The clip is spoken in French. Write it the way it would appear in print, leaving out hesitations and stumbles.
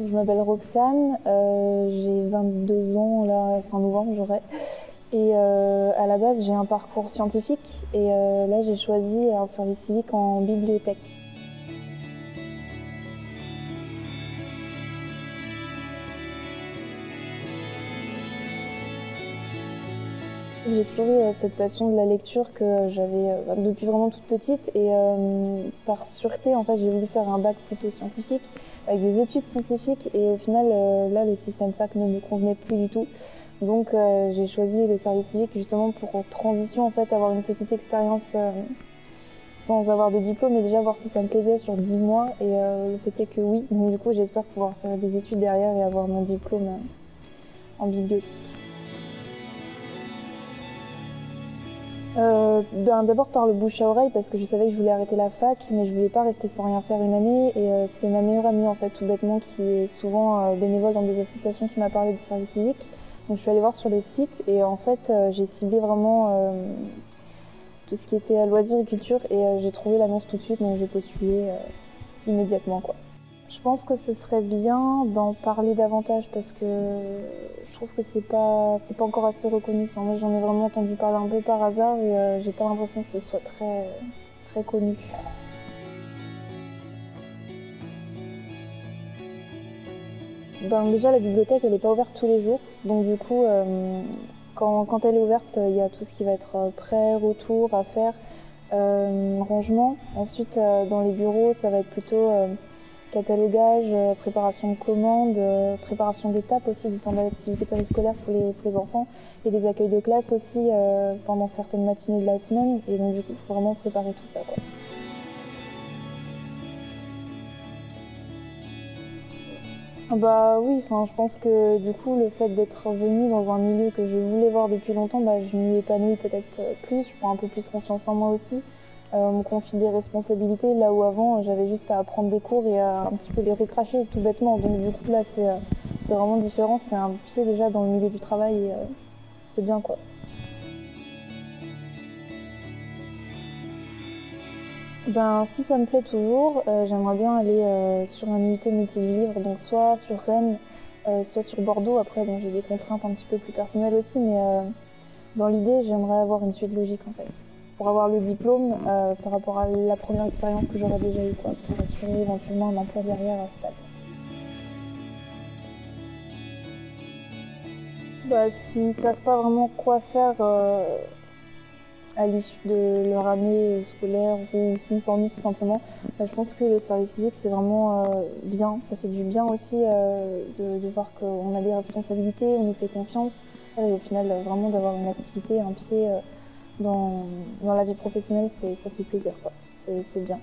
Je m'appelle Roxane, j'ai 22 ans, là, fin novembre j'aurai. Et à la base, j'ai un parcours scientifique et là, j'ai choisi un service civique en bibliothèque. J'ai toujours eu cette passion de la lecture que j'avais depuis vraiment toute petite et par sûreté, en fait, j'ai voulu faire un bac plutôt scientifique avec des études scientifiques et au final, là, le système fac ne me convenait plus du tout. Donc j'ai choisi le service civique justement pour en transition, en fait, avoir une petite expérience sans avoir de diplôme et déjà voir si ça me plaisait sur 10 mois et le fait est que oui. Donc du coup, j'espère pouvoir faire des études derrière et avoir mon diplôme en bibliothèque. D'abord par le bouche à oreille parce que je savais que je voulais arrêter la fac mais je voulais pas rester sans rien faire une année et c'est ma meilleure amie en fait tout bêtement qui est souvent bénévole dans des associations qui m'a parlé du service civique. Donc je suis allée voir sur le site et en fait j'ai ciblé vraiment tout ce qui était loisirs et culture et j'ai trouvé l'annonce tout de suite donc j'ai postulé immédiatement quoi. Je pense que ce serait bien d'en parler davantage parce que je trouve que c'est pas encore assez reconnu. Enfin, moi, j'en ai vraiment entendu parler un peu par hasard et j'ai pas l'impression que ce soit très connu. Déjà, la bibliothèque, elle n'est pas ouverte tous les jours. Donc du coup, quand elle est ouverte, il y a tout ce qui va être prêt, retour à faire, rangement. Ensuite, dans les bureaux, ça va être plutôt catalogage, préparation de commandes, préparation d'étapes aussi du temps d'activité périscolaire pour les enfants et des accueils de classe aussi pendant certaines matinées de la semaine et donc du coup il faut vraiment préparer tout ça quoi. Bah oui, je pense que du coup le fait d'être venue dans un milieu que je voulais voir depuis longtemps, je m'y épanouis peut-être plus, je prends un peu plus confiance en moi aussi. On me confie des responsabilités là où avant j'avais juste à apprendre des cours et à un petit peu les recracher tout bêtement. Donc du coup là c'est vraiment différent, c'est un pied déjà dans le milieu du travail et c'est bien quoi. Si ça me plaît toujours, j'aimerais bien aller sur un UT métier du livre, donc soit sur Rennes, soit sur Bordeaux. Après bon, j'ai des contraintes un petit peu plus personnelles aussi, mais dans l'idée j'aimerais avoir une suite logique en fait. Pour avoir le diplôme par rapport à la première expérience que j'aurais déjà eue, quoi, pour assurer éventuellement un emploi derrière stable. S'ils ne savent pas vraiment quoi faire à l'issue de leur année scolaire ou s'ils s'ennuient tout simplement, je pense que le service civique c'est vraiment bien. Ça fait du bien aussi de voir qu'on a des responsabilités, on nous fait confiance et au final vraiment d'avoir une activité, un pied dans la vie professionnelle, ça fait plaisir quoi. C'est bien.